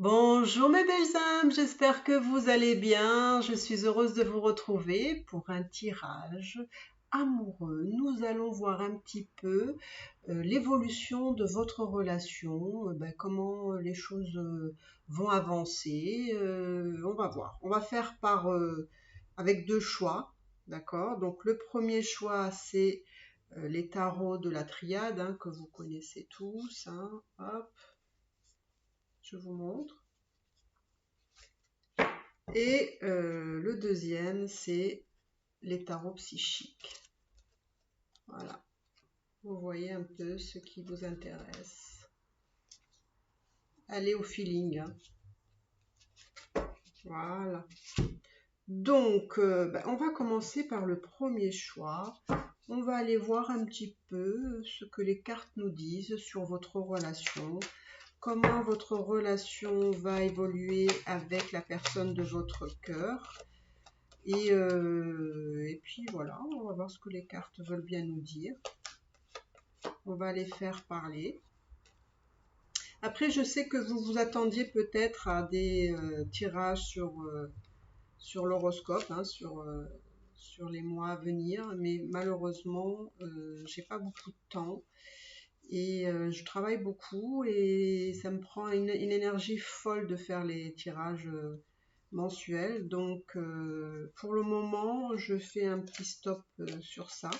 Bonjour mes belles âmes, j'espère que vous allez bien. Je suis heureuse de vous retrouver pour un tirage amoureux. Nous allons voir un petit peu l'évolution de votre relation, comment les choses vont avancer. On va voir. On va faire avec deux choix, d'accord? Donc le premier choix, c'est les tarots de la triade que vous connaissez tous. Hop, je vous montre. Et le deuxième, c'est les tarots psychiques. Voilà. Vous voyez un peu ce qui vous intéresse. Allez au feeling. Voilà. Donc, on va commencer par le premier choix. On va aller voir un petit peu ce que les cartes nous disent sur votre relation. Comment votre relation va évoluer avec la personne de votre cœur. Et puis voilà, on va voir ce que les cartes veulent bien nous dire. On va les faire parler. Après, je sais que vous vous attendiez peut-être à des tirages sur l'horoscope, sur les mois à venir, mais malheureusement, j'ai pas beaucoup de temps et je travaille beaucoup et ça me prend une énergie folle de faire les tirages mensuels. Donc, pour le moment, je fais un petit stop sur ça.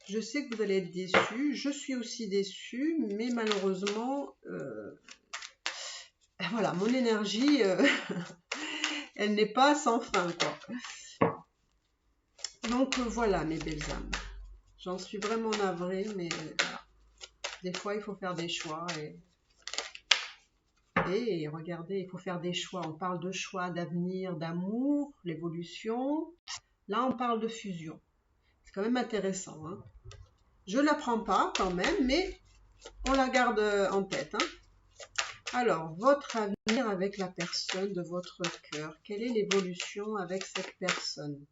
Je sais que vous allez être déçus, je suis aussi déçue, mais malheureusement, voilà, mon énergie, elle n'est pas sans fin, quoi. Donc voilà, mes belles âmes, j'en suis vraiment navrée, mais voilà. Des fois, il faut faire des choix et regardez, il faut faire des choix. On parle de choix, d'avenir, d'amour, l'évolution. Là, on parle de fusion. C'est quand même intéressant, hein. Je ne l'apprends pas quand même, mais on la garde en tête, hein. Alors, votre avenir avec la personne de votre cœur, quelle est l'évolution avec cette personne?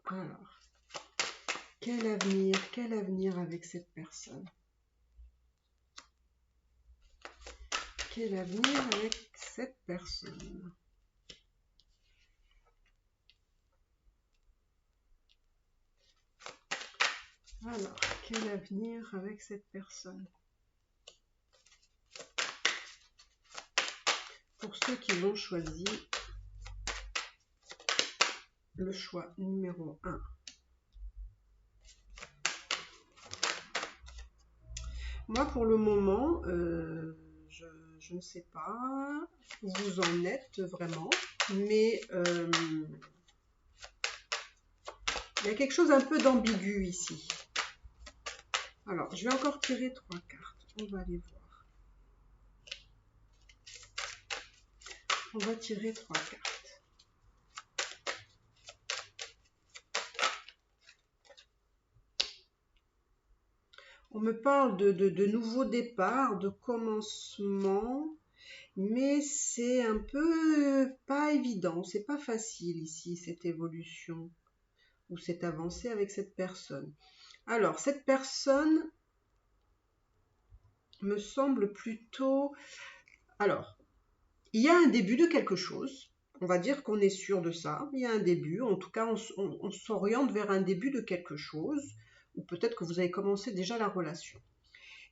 Alors, quel avenir avec cette personne? Quel avenir avec cette personne? Alors, quel avenir avec cette personne? Pour ceux qui l'ont choisi, le choix numéro 1. Moi, pour le moment, je ne sais pas où vous en êtes vraiment, mais il y a quelque chose un peu d'ambigu ici. Alors, je vais encore tirer 3 cartes. On va aller voir. On va tirer 3 cartes. On me parle de nouveaux départs, de commencement, mais c'est un peu pas évident, c'est pas facile ici, cette évolution ou cette avancée avec cette personne. Alors, cette personne me semble plutôt... Alors, il y a un début de quelque chose. On va dire qu'on est sûr de ça. Il y a un début. En tout cas, on s'oriente vers un début de quelque chose. Ou peut-être que vous avez commencé déjà la relation.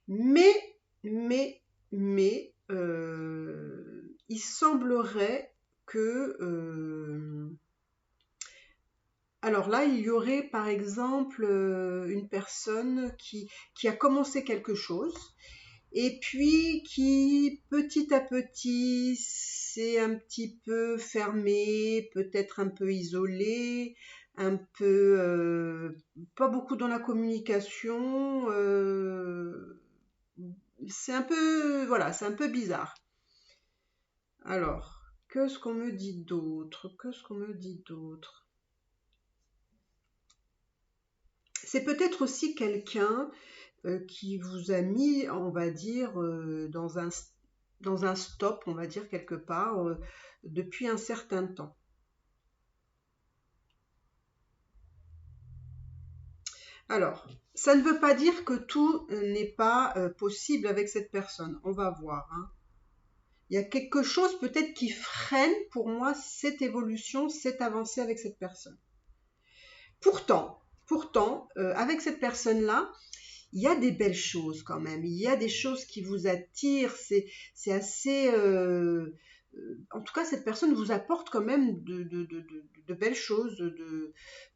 Mais, il semblerait que... alors là, il y aurait par exemple une personne qui a commencé quelque chose et puis qui petit à petit s'est un petit peu fermé, peut-être un peu isolé, un peu pas beaucoup dans la communication. C'est un peu voilà, c'est un peu bizarre. Alors, qu'est-ce qu'on me dit d'autre? Qu'est-ce qu'on me dit d'autre? C'est peut-être aussi quelqu'un qui vous a mis, on va dire, dans un stop, on va dire quelque part, depuis un certain temps. Alors, ça ne veut pas dire que tout n'est pas possible avec cette personne. On va voir, hein. Il y a quelque chose peut-être qui freine pour moi cette évolution, cette avancée avec cette personne. Pourtant, avec cette personne-là, il y a des belles choses quand même. Il y a des choses qui vous attirent. C'est assez. En tout cas, cette personne vous apporte quand même de belles choses,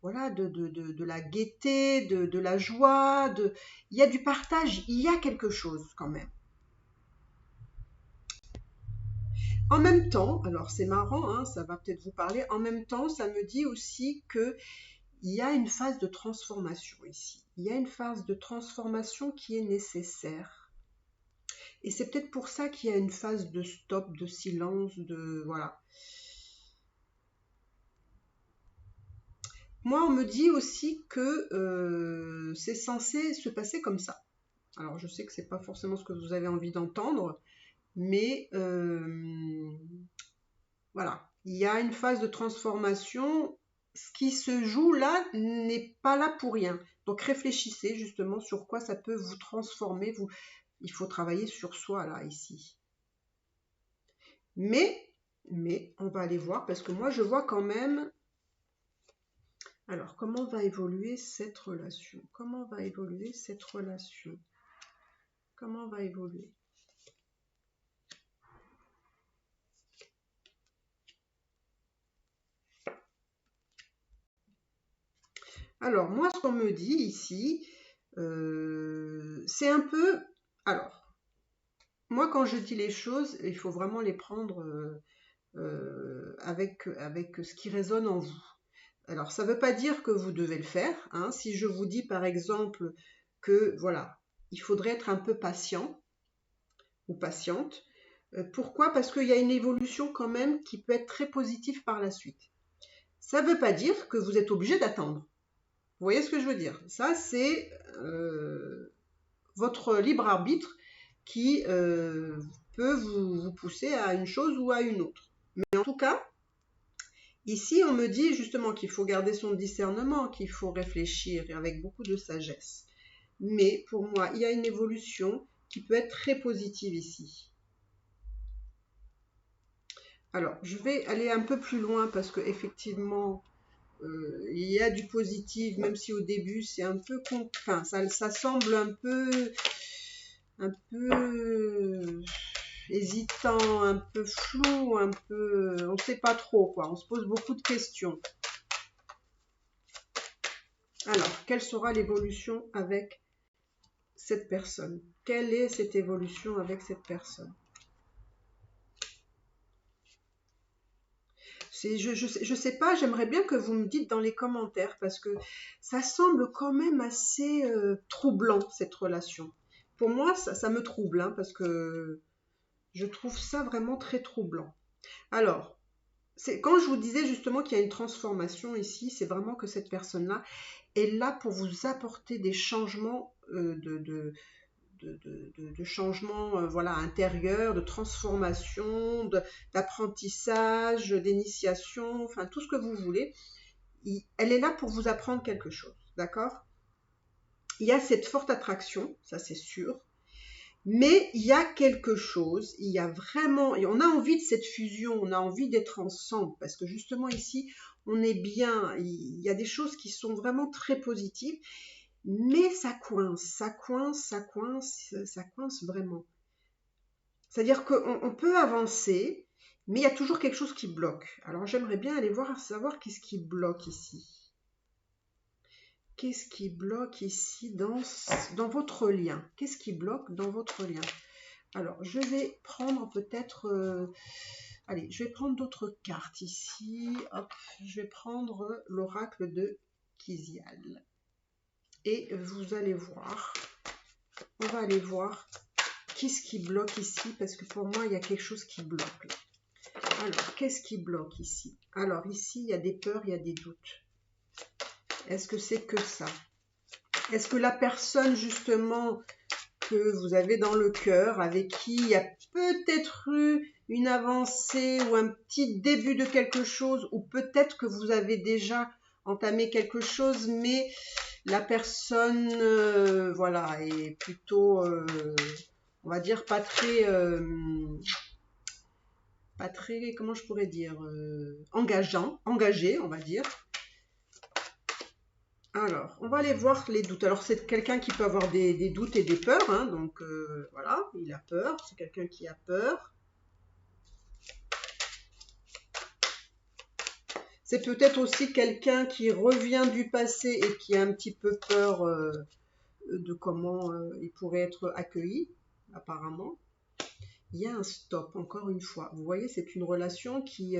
voilà, de la gaieté, de la joie. Il y a du partage. Il y a quelque chose quand même. En même temps, alors c'est marrant, hein, ça va peut-être vous parler. En même temps, ça me dit aussi que il y a une phase de transformation ici. Il y a une phase de transformation qui est nécessaire. Et c'est peut-être pour ça qu'il y a une phase de stop, de silence, de... Voilà. Moi, on me dit aussi que c'est censé se passer comme ça. Alors, je sais que c'est pas forcément ce que vous avez envie d'entendre, mais voilà. Il y a une phase de transformation. Ce qui se joue là n'est pas là pour rien. Donc réfléchissez justement sur quoi ça peut vous transformer. Il faut travailler sur soi là, ici. Mais on va aller voir parce que moi je vois quand même... Alors, comment va évoluer cette relation? Comment va évoluer cette relation? Comment va évoluer? Alors, moi, ce qu'on me dit ici, c'est un peu... Alors, moi, quand je dis les choses, il faut vraiment les prendre avec ce qui résonne en vous. Alors, ça ne veut pas dire que vous devez le faire, hein. Si je vous dis, par exemple, que, voilà, il faudrait être un peu patient ou patiente. Pourquoi? Parce qu'il y a une évolution quand même qui peut être très positive par la suite. Ça ne veut pas dire que vous êtes obligé d'attendre. Vous voyez ce que je veux dire? Ça, c'est votre libre arbitre qui peut vous pousser à une chose ou à une autre. Mais en tout cas, ici, on me dit justement qu'il faut garder son discernement, qu'il faut réfléchir avec beaucoup de sagesse. Mais pour moi, il y a une évolution qui peut être très positive ici. Alors, je vais aller un peu plus loin parce que effectivement, il y a du positif, même si au début c'est un peu, enfin, ça semble un peu hésitant, un peu flou, un peu, on ne sait pas trop quoi. On se pose beaucoup de questions. Alors, quelle sera l'évolution avec cette personne? Quelle est cette évolution avec cette personne? Je sais pas, j'aimerais bien que vous me dites dans les commentaires parce que ça semble quand même assez troublant cette relation. Pour moi, ça me trouble hein, parce que je trouve ça vraiment très troublant. Alors, quand je vous disais justement qu'il y a une transformation ici, c'est vraiment que cette personne-là est là pour vous apporter des changements de changements voilà, intérieurs, de transformation, d'apprentissage, d'initiation, enfin tout ce que vous voulez. Elle est là pour vous apprendre quelque chose, d'accord? Il y a cette forte attraction, ça c'est sûr, mais il y a quelque chose, il y a vraiment, et on a envie de cette fusion, on a envie d'être ensemble, parce que justement ici, on est bien, il y a des choses qui sont vraiment très positives, mais ça coince vraiment. C'est-à-dire qu'on peut avancer, mais il y a toujours quelque chose qui bloque. Alors j'aimerais bien aller voir, savoir qu'est-ce qui bloque ici. Qu'est-ce qui bloque ici dans votre lien? Qu'est-ce qui bloque dans votre lien? Alors je vais prendre peut-être... allez, je vais prendre d'autres cartes ici. Hop, je vais prendre l'oracle de Kizial. Et vous allez voir, on va aller voir qu'est-ce qui bloque ici, parce que pour moi, il y a quelque chose qui bloque. Alors, qu'est-ce qui bloque ici? Alors, ici, il y a des peurs, il y a des doutes. Est-ce que c'est que ça? Est-ce que la personne, justement, que vous avez dans le cœur, avec qui il y a peut-être eu une avancée ou un petit début de quelque chose, ou peut-être que vous avez déjà entamé quelque chose, mais La personne, voilà, est plutôt, on va dire, pas très, comment je pourrais dire, engagé, on va dire. Alors, on va aller voir les doutes. Alors, c'est quelqu'un qui peut avoir des doutes et des peurs, hein, donc voilà, il a peur, c'est quelqu'un qui a peur. C'est peut-être aussi quelqu'un qui revient du passé et qui a un petit peu peur de comment il pourrait être accueilli, apparemment. Il y a un stop, encore une fois. Vous voyez, c'est une relation qui...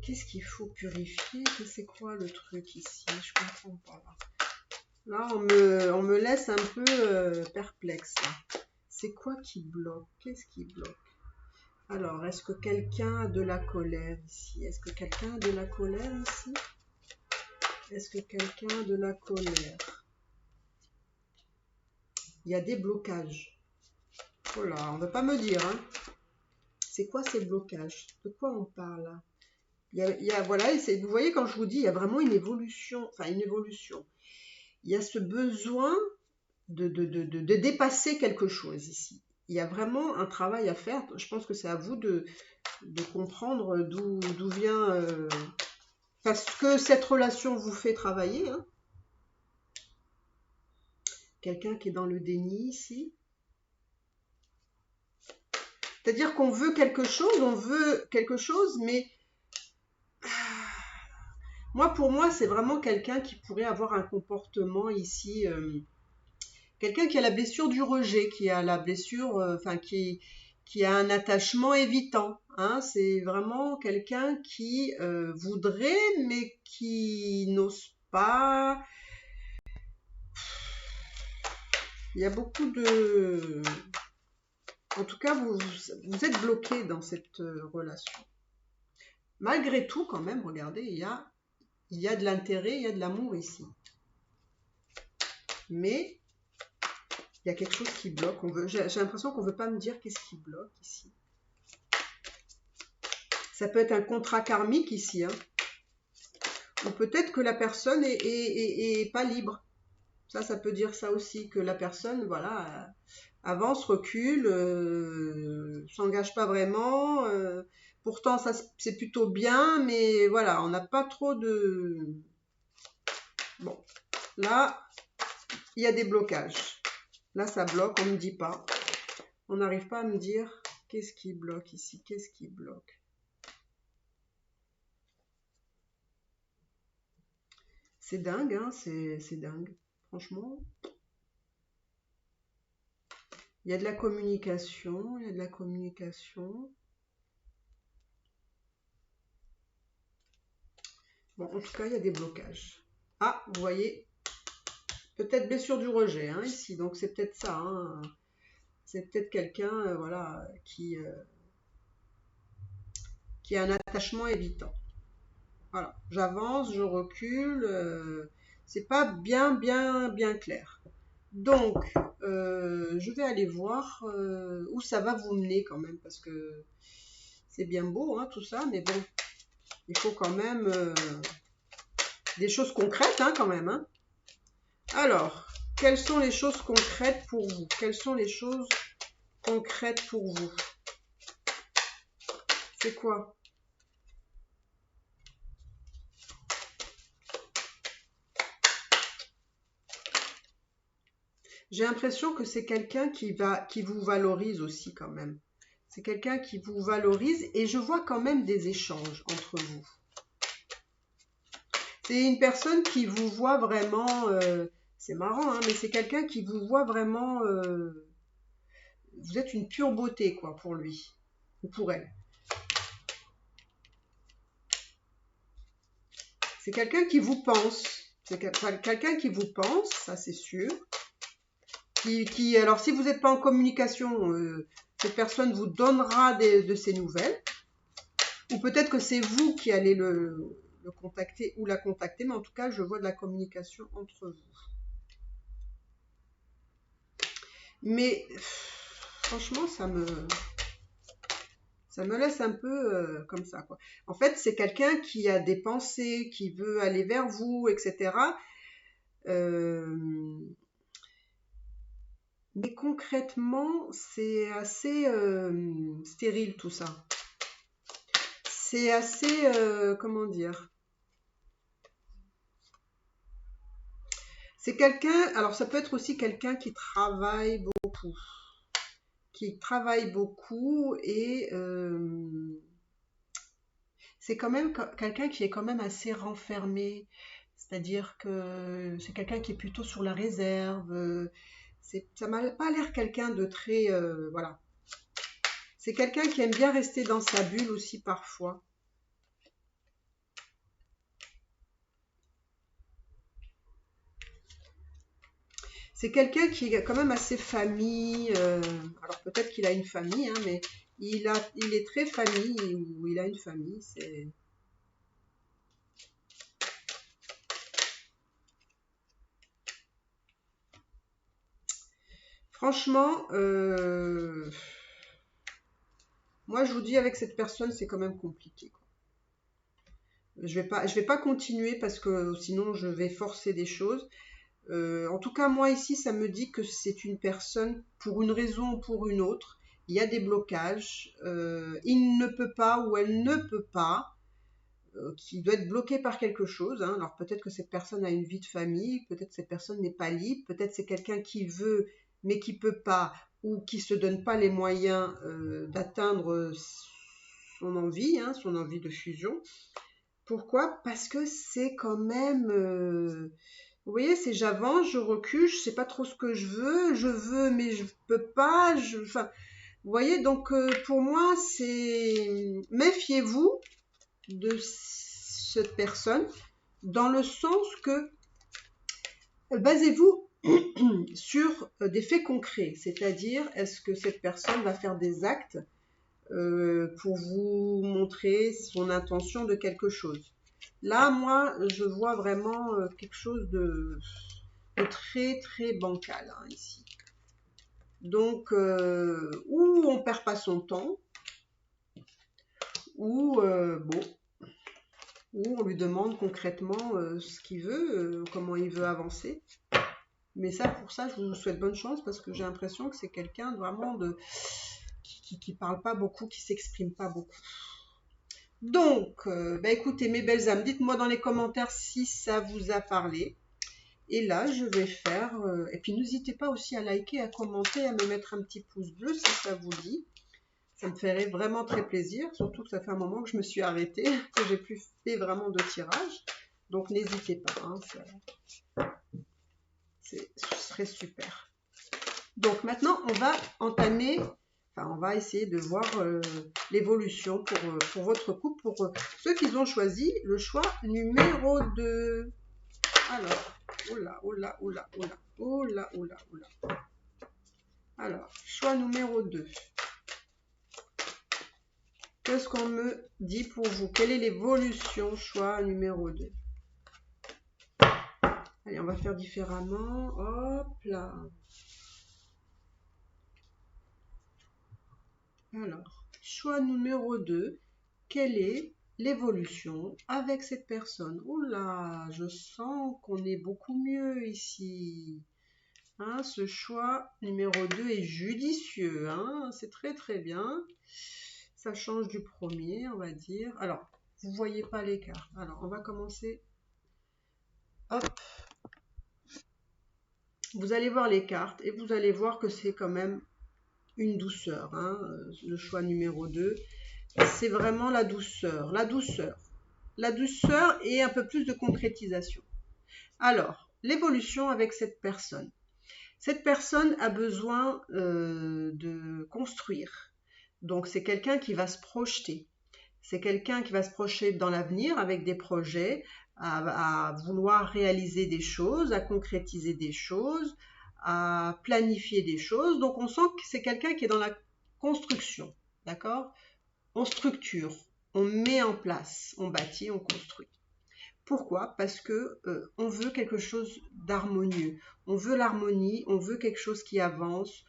Qu'est-ce qu'il faut purifier? C'est quoi le truc ici? Je comprends pas. Là, on me laisse un peu perplexe. C'est quoi qui bloque? Qu'est-ce qui bloque? Alors, est-ce que quelqu'un a de la colère ici? Est-ce que quelqu'un a de la colère ici? Est-ce que quelqu'un a de la colère? Il y a des blocages. Voilà, on ne va pas me dire. Hein. C'est quoi ces blocages? De quoi on parle? Voilà, vous voyez quand je vous dis, il y a vraiment une évolution. Enfin, une évolution. Il y a ce besoin de dépasser quelque chose ici. Il y a vraiment un travail à faire. Je pense que c'est à vous de comprendre d'où vient... parce que cette relation vous fait travailler. Hein. Quelqu'un qui est dans le déni ici. C'est-à-dire qu'on veut quelque chose, mais moi, pour moi, c'est vraiment quelqu'un qui pourrait avoir un comportement ici, quelqu'un qui a la blessure du rejet, qui a la blessure, qui a un attachement évitant. Hein. C'est vraiment quelqu'un qui voudrait, mais qui n'ose pas. Il y a beaucoup de... En tout cas, vous êtes bloqué dans cette relation. Malgré tout, quand même, regardez, il y a de l'intérêt, il y a de l'amour ici. Mais il y a quelque chose qui bloque. J'ai l'impression qu'on ne veut pas me dire qu'est-ce qui bloque ici. Ça peut être un contrat karmique ici. Hein. Ou peut-être que la personne est pas libre. Ça peut dire ça aussi, que la personne, voilà, avance, recule, s'engage pas vraiment. Pourtant, ça c'est plutôt bien, mais voilà, on n'a pas trop de... Bon, là, il y a des blocages. Là, ça bloque, on ne me dit pas. On n'arrive pas à me dire qu'est-ce qui bloque ici, qu'est-ce qui bloque. C'est dingue, hein, c'est dingue. Franchement, il y a de la communication, il y a de la communication. Bon, en tout cas, il y a des blocages. Ah, vous voyez, peut-être blessure du rejet, hein, ici. Donc, c'est peut-être ça. Hein. C'est peut-être quelqu'un, voilà, qui a un attachement évitant. Voilà, j'avance, je recule. C'est pas bien clair. Donc, je vais aller voir où ça va vous mener quand même, parce que c'est bien beau, hein, tout ça, mais bon, il faut quand même des choses concrètes, hein, quand même. Hein. Alors, quelles sont les choses concrètes pour vous? Quelles sont les choses concrètes pour vous? C'est quoi? J'ai l'impression que c'est quelqu'un qui vous valorise aussi quand même. C'est quelqu'un qui vous valorise et je vois quand même des échanges entre vous. C'est une personne qui vous voit vraiment, c'est marrant, hein, mais c'est quelqu'un qui vous voit vraiment, vous êtes une pure beauté quoi pour lui ou pour elle. C'est quelqu'un qui vous pense, c'est quelqu'un qui vous pense, ça c'est sûr. Alors si vous n'êtes pas en communication, cette personne vous donnera de ses nouvelles, ou peut-être que c'est vous qui allez le contacter ou la contacter, mais en tout cas je vois de la communication entre vous. Mais franchement ça Ça me laisse un peu comme ça, quoi. En fait, c'est quelqu'un qui a des pensées, qui veut aller vers vous, etc. Mais concrètement, c'est assez stérile tout ça. C'est assez, comment dire? C'est quelqu'un, alors ça peut être aussi quelqu'un qui travaille beaucoup et c'est quand même quelqu'un qui est quand même assez renfermé, c'est-à-dire que c'est quelqu'un qui est plutôt sur la réserve, ça m'a pas l'air quelqu'un de très, voilà. C'est quelqu'un qui aime bien rester dans sa bulle aussi parfois. C'est quelqu'un qui est quand même assez famille. Alors peut-être qu'il a une famille, hein, mais il est très famille ou il a une famille. Franchement, moi je vous dis avec cette personne c'est quand même compliqué, quoi. Je vais pas continuer parce que sinon je vais forcer des choses. En tout cas, moi ici, ça me dit que c'est une personne, pour une raison ou pour une autre, il y a des blocages, il ne peut pas ou elle ne peut pas, qui doit être bloqué par quelque chose, hein. Alors peut-être que cette personne a une vie de famille, peut-être que cette personne n'est pas libre, peut-être c'est quelqu'un qui veut mais qui peut pas ou qui se donne pas les moyens d'atteindre son envie, hein, son envie de fusion. Pourquoi? Parce que c'est quand même vous voyez, c'est j'avance, je recule, je sais pas trop ce que je veux mais je peux pas, enfin, vous voyez, donc pour moi, c'est méfiez-vous de cette personne dans le sens que basez-vous sur des faits concrets, c'est-à-dire est-ce que cette personne va faire des actes pour vous montrer son intention de quelque chose. Là, moi, je vois vraiment quelque chose de très très bancal, hein, ici. Donc, ou on perd pas son temps, ou bon, où on lui demande concrètement ce qu'il veut, comment il veut avancer. Mais ça, pour ça, je vous souhaite bonne chance parce que j'ai l'impression que c'est quelqu'un vraiment qui parle pas beaucoup, qui s'exprime pas beaucoup. Donc, bah écoutez, mes belles âmes, dites-moi dans les commentaires si ça vous a parlé. Et là, je vais faire... et puis, n'hésitez pas aussi à liker, à commenter, à me mettre un petit pouce bleu si ça vous dit. Ça me ferait vraiment très plaisir, surtout que ça fait un moment que je me suis arrêtée, que j'ai plus fait vraiment de tirage. Donc n'hésitez pas, hein, ce serait super. Donc maintenant, on va entamer, enfin on va essayer de voir l'évolution pour votre couple, pour ceux qui ont choisi le choix numéro 2. Alors, oula, oula, oula, oula, oula, oula, oula. Alors, choix numéro 2. Qu'est-ce qu'on me dit pour vous? Quelle est l'évolution? Choix numéro 2. Allez, on va faire différemment. Hop là. Alors, choix numéro 2. Quelle est l'évolution avec cette personne? Oula, je sens qu'on est beaucoup mieux ici. Hein, ce choix numéro 2 est judicieux. Hein, c'est très très bien. Ça change du premier, on va dire. Alors, vous voyez pas l'écart. Alors, on va commencer. Hop. Vous allez voir les cartes et vous allez voir que c'est quand même une douceur. Hein, le choix numéro 2. C'est vraiment la douceur. La douceur. La douceur et un peu plus de concrétisation. Alors, l'évolution avec cette personne. Cette personne a besoin de construire. Donc, c'est quelqu'un qui va se projeter. C'est quelqu'un qui va se projeter dans l'avenir avec des projets, à vouloir réaliser des choses, à concrétiser des choses, à planifier des choses. Donc, on sent que c'est quelqu'un qui est dans la construction. D'accord? On structure, on met en place, on bâtit, on construit. Pourquoi? Parce que on veut quelque chose d'harmonieux. On veut l'harmonie, on veut quelque chose qui avance.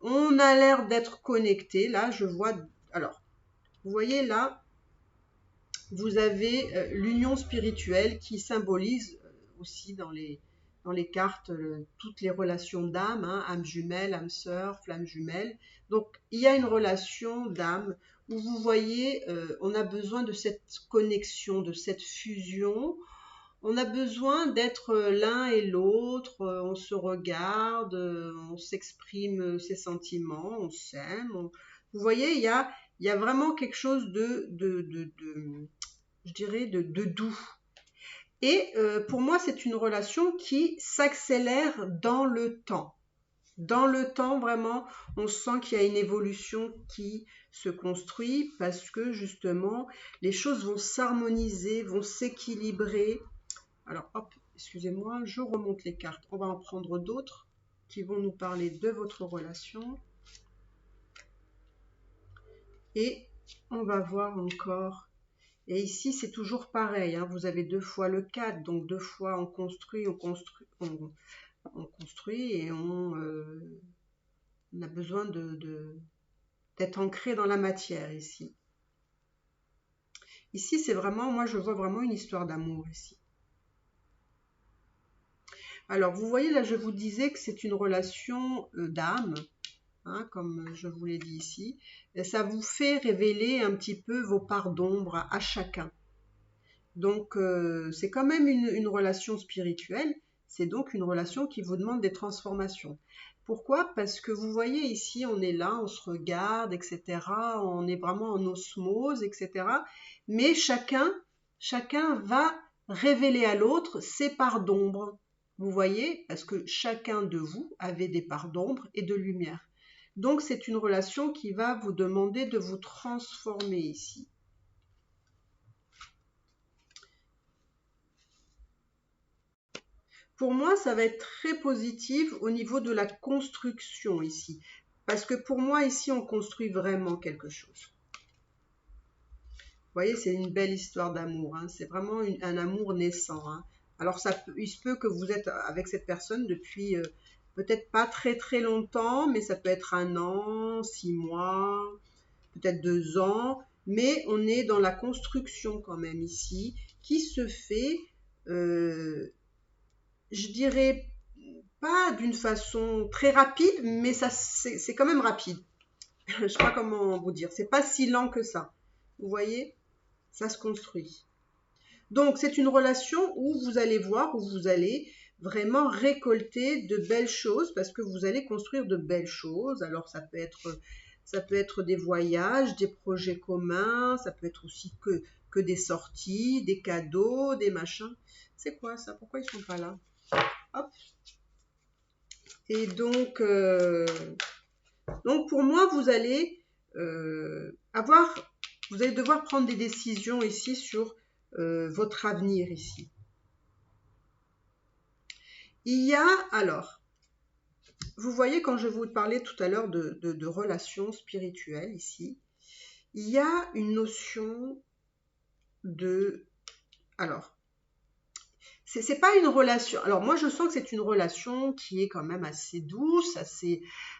On a l'air d'être connecté. Là, je vois... Alors, Vous voyez là, vous avez l'union spirituelle qui symbolise aussi dans les cartes toutes les relations d'âme, hein, âme jumelle, âme sœur, flamme jumelle. Donc il y a une relation d'âme où vous voyez, on a besoin de cette connexion, de cette fusion. On a besoin d'être l'un et l'autre, on se regarde, on s'exprime ses sentiments, on s'aime. Vous voyez, il y a vraiment quelque chose je dirais, de doux. Et pour moi, c'est une relation qui s'accélère dans le temps. Dans le temps, vraiment, on sent qu'il y a une évolution qui se construit parce que justement, les choses vont s'harmoniser, vont s'équilibrer. Alors, hop, excusez-moi, je remonte les cartes. On va en prendre d'autres qui vont nous parler de votre relation. Et on va voir encore. Et ici, c'est toujours pareil, hein. Vous avez 2 fois le 4, donc 2 fois on construit et on a besoin d'être ancré dans la matière ici. Ici, c'est vraiment, moi je vois vraiment une histoire d'amour ici. Alors, vous voyez là, je vous disais que c'est une relation d'âme, hein, comme je vous l'ai dit ici. Et ça vous fait révéler un petit peu vos parts d'ombre à chacun. Donc, c'est quand même une relation spirituelle. C'est donc une relation qui vous demande des transformations. Pourquoi? Parce que vous voyez ici, on est là, on se regarde, etc. On est vraiment en osmose, etc. Mais chacun va révéler à l'autre ses parts d'ombre. Vous voyez? Parce que chacun de vous avait des parts d'ombre et de lumière. Donc, c'est une relation qui va vous demander de vous transformer ici. Pour moi, ça va être très positif au niveau de la construction ici. Parce que pour moi, ici, on construit vraiment quelque chose. Vous voyez, c'est une belle histoire d'amour, hein. C'est vraiment un amour naissant, hein. Alors, il se peut que vous êtes avec cette personne depuis peut-être pas très très longtemps, mais ça peut être 1 an, 6 mois, peut-être 2 ans. Mais on est dans la construction quand même ici, qui se fait, je dirais, pas d'une façon très rapide, mais c'est quand même rapide. Je ne sais pas comment vous dire. C'est pas si lent que ça. Vous voyez, ça se construit. Donc, c'est une relation où vous allez voir, où vous allez vraiment récolter de belles choses parce que vous allez construire de belles choses. Alors, ça peut être des voyages, des projets communs, ça peut être aussi que des sorties, des cadeaux, des machins. C'est quoi ça? Pourquoi ils sont pas là? Hop. Et donc pour moi, vous allez devoir prendre des décisions ici sur votre avenir ici. Il y a, alors, vous voyez quand je vous parlais tout à l'heure de relations spirituelles ici, il y a une notion de, alors, c'est pas une relation. Alors moi je sens que c'est une relation qui est quand même assez douce,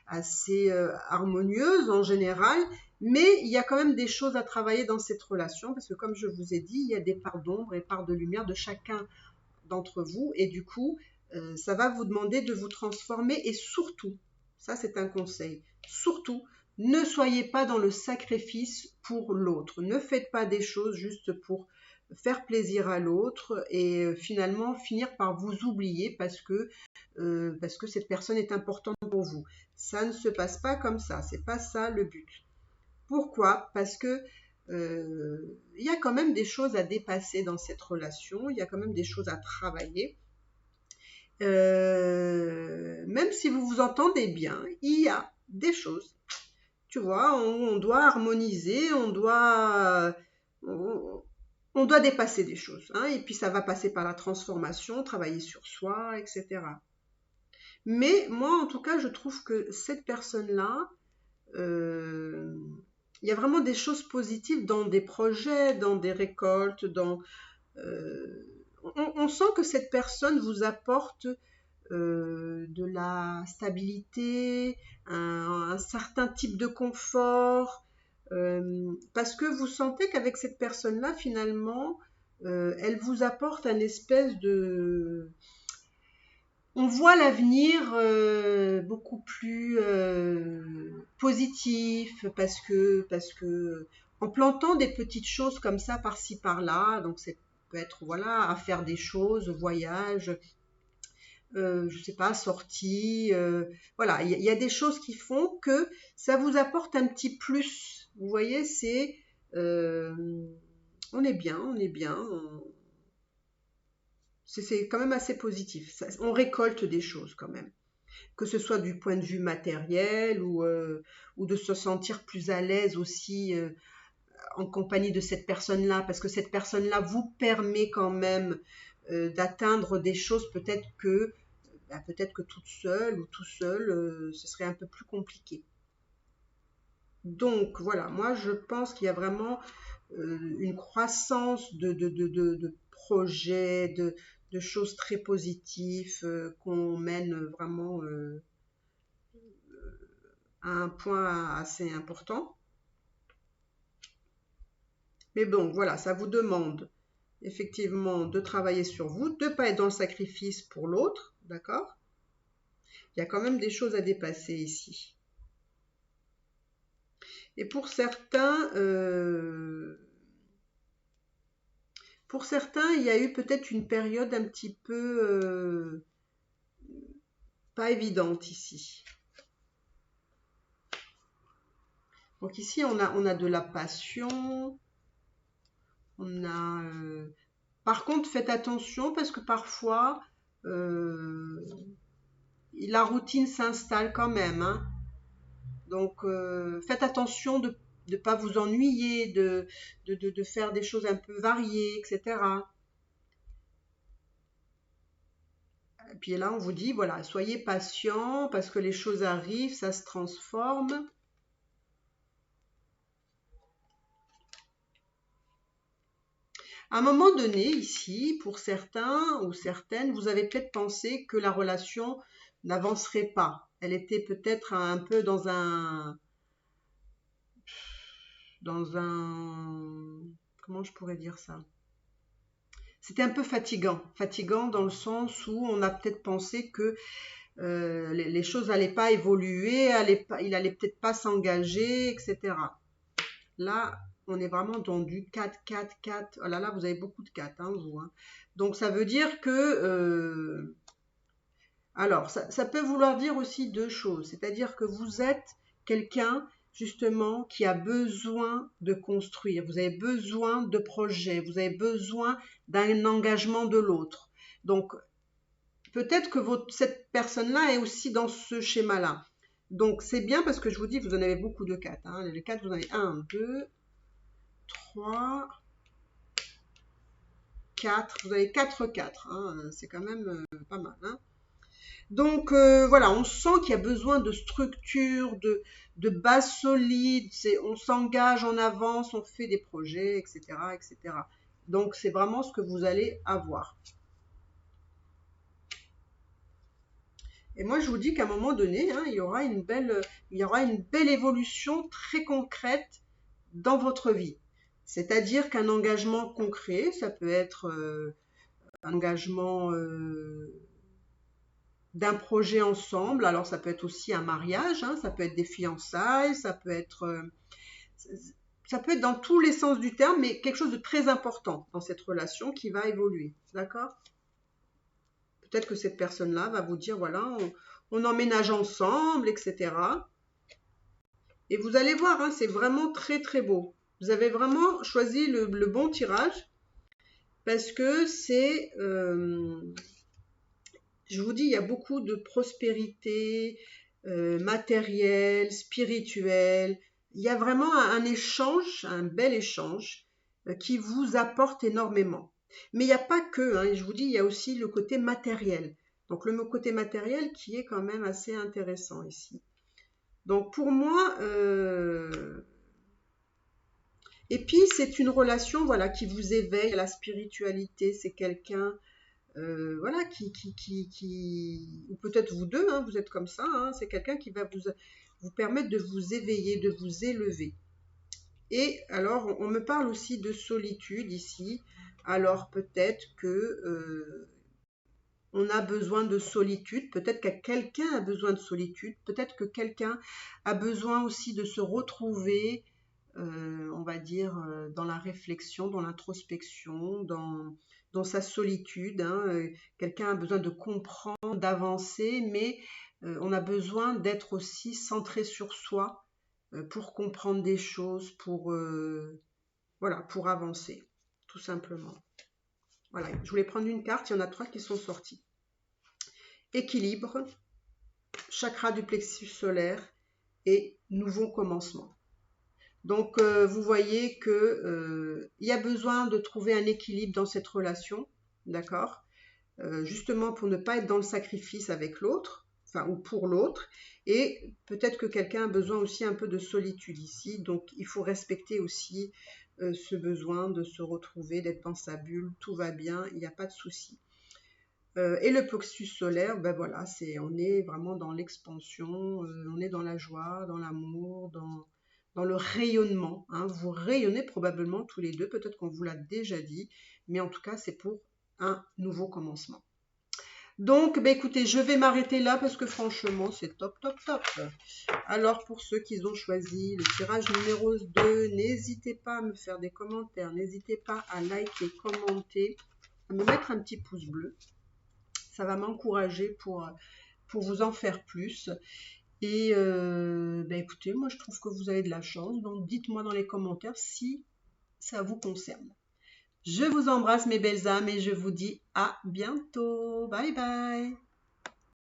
assez harmonieuse en général, mais il y a quand même des choses à travailler dans cette relation parce que comme je vous ai dit, il y a des parts d'ombre et parts de lumière de chacun d'entre vous et du coup ça va vous demander de vous transformer et surtout, ça c'est un conseil, surtout ne soyez pas dans le sacrifice pour l'autre, ne faites pas des choses juste pour faire plaisir à l'autre et finalement finir par vous oublier parce que cette personne est importante pour vous. Ça ne se passe pas comme ça, c'est pas ça le but. Pourquoi? Parce que il y a quand même des choses à dépasser dans cette relation, il y a quand même des choses à travailler. Même si vous vous entendez bien, il y a des choses. Tu vois, on doit harmoniser, on doit dépasser des choses, hein, et puis ça va passer par la transformation, travailler sur soi, etc. Mais moi, en tout cas, je trouve que cette personne-là, il y a vraiment des choses positives dans des projets, dans des récoltes, on sent que cette personne vous apporte de la stabilité, un certain type de confort, Parce que vous sentez qu'avec cette personne-là, finalement, elle vous apporte un espèce de... On voit l'avenir beaucoup plus positif parce que en plantant des petites choses comme ça par-ci par-là, donc ça peut être voilà à faire des choses, voyage, je sais pas, sortie, voilà, il y a des choses qui font que ça vous apporte un petit plus. Vous voyez, c'est euh, on est bien, on est bien. C'est quand même assez positif. On récolte des choses quand même. Que ce soit du point de vue matériel ou de se sentir plus à l'aise aussi en compagnie de cette personne-là, parce que cette personne-là vous permet quand même d'atteindre des choses peut-être que toute seule ou tout seul, ce serait un peu plus compliqué. Donc voilà, moi je pense qu'il y a vraiment une croissance de projets, de choses très positives qu'on mène vraiment à un point assez important. Mais bon, voilà, ça vous demande effectivement de travailler sur vous, de ne pas être dans le sacrifice pour l'autre, d'accord? Il y a quand même des choses à dépasser ici. Et pour certains, il y a eu peut-être une période un petit peu pas évidente ici. Donc ici, on a de la passion, on a... Par contre, faites attention parce que parfois, la routine s'installe quand même, hein. Donc, faites attention de ne pas vous ennuyer, de faire des choses un peu variées, etc. Et puis là, on vous dit, voilà, soyez patient parce que les choses arrivent, ça se transforme. À un moment donné, ici, pour certains ou certaines, vous avez peut-être pensé que la relation n'avancerait pas. Elle était peut-être un peu comment je pourrais dire ça? C'était un peu fatigant dans le sens où on a peut-être pensé que les choses n'allaient pas évoluer, il allait peut-être pas s'engager, etc. Là, on est vraiment dans du 4, 4, 4. Oh là là, vous avez beaucoup de 4, hein, vous. Hein. Donc, ça veut dire que... alors, ça peut vouloir dire aussi deux choses. C'est-à-dire que vous êtes quelqu'un, justement, qui a besoin de construire. Vous avez besoin de projets. Vous avez besoin d'un engagement de l'autre. Donc, peut-être que cette personne-là est aussi dans ce schéma-là. Donc, c'est bien parce que je vous dis, vous en avez beaucoup de 4. Hein. Les 4, vous en avez 1, 2, 3, 4. Vous avez 4, 4. Hein. C'est quand même pas mal. Hein. Donc, voilà, on sent qu'il y a besoin de structure, de base solide. On s'engage, on avance, on fait des projets, etc., etc. Donc, c'est vraiment ce que vous allez avoir. Et moi, je vous dis qu'à un moment donné, hein, il y aura une belle évolution très concrète dans votre vie. C'est-à-dire qu'un engagement concret, ça peut être un engagement d'un projet ensemble. Alors, ça peut être aussi un mariage, hein, ça peut être des fiançailles, ça peut être dans tous les sens du terme, mais quelque chose de très important dans cette relation qui va évoluer. D'accord? Peut-être que cette personne-là va vous dire, voilà, on emménage ensemble, etc. Et vous allez voir, hein, c'est vraiment très très beau. Vous avez vraiment choisi le bon tirage parce que je vous dis, il y a beaucoup de prospérité matérielle, spirituelle. Il y a vraiment un échange, un bel échange qui vous apporte énormément. Mais il n'y a pas que, hein, je vous dis, il y a aussi le côté matériel. Donc le côté matériel qui est quand même assez intéressant ici. Donc pour moi, et puis c'est une relation voilà qui vous éveille à la spiritualité. C'est quelqu'un voilà ou peut-être vous deux, hein, vous êtes comme ça. Hein, c'est quelqu'un qui va vous permettre de vous éveiller, de vous élever. Et alors, on me parle aussi de solitude ici. Alors, peut-être que on a besoin de solitude, peut-être que quelqu'un a besoin de solitude, peut-être que quelqu'un a besoin aussi de se retrouver, on va dire, dans la réflexion, dans l'introspection, dans sa solitude. Hein. Quelqu'un a besoin de comprendre, d'avancer, mais on a besoin d'être aussi centré sur soi pour comprendre des choses, voilà, pour avancer, tout simplement. Voilà, je voulais prendre une carte, il y en a 3 qui sont sorties. Équilibre, chakra du plexus solaire et nouveau commencement. Donc, vous voyez que il y a besoin de trouver un équilibre dans cette relation, d'accord, justement pour ne pas être dans le sacrifice avec l'autre, enfin, ou pour l'autre, et peut-être que quelqu'un a besoin aussi un peu de solitude ici, donc il faut respecter aussi ce besoin de se retrouver, d'être dans sa bulle, tout va bien, il n'y a pas de souci. Et le plexus solaire, ben voilà, on est vraiment dans l'expansion, on est dans la joie, dans l'amour, dans le rayonnement. Hein. Vous rayonnez probablement tous les deux, peut-être qu'on vous l'a déjà dit, mais en tout cas, c'est pour un nouveau commencement. Donc, ben écoutez, je vais m'arrêter là parce que franchement, c'est top, top, top. Alors, pour ceux qui ont choisi le tirage numéro 2, n'hésitez pas à me faire des commentaires, n'hésitez pas à liker, commenter, à me mettre un petit pouce bleu. Ça va m'encourager pour vous en faire plus. Et ben écoutez, moi je trouve que vous avez de la chance, donc dites-moi dans les commentaires si ça vous concerne. Je vous embrasse mes belles âmes et je vous dis à bientôt. Bye bye.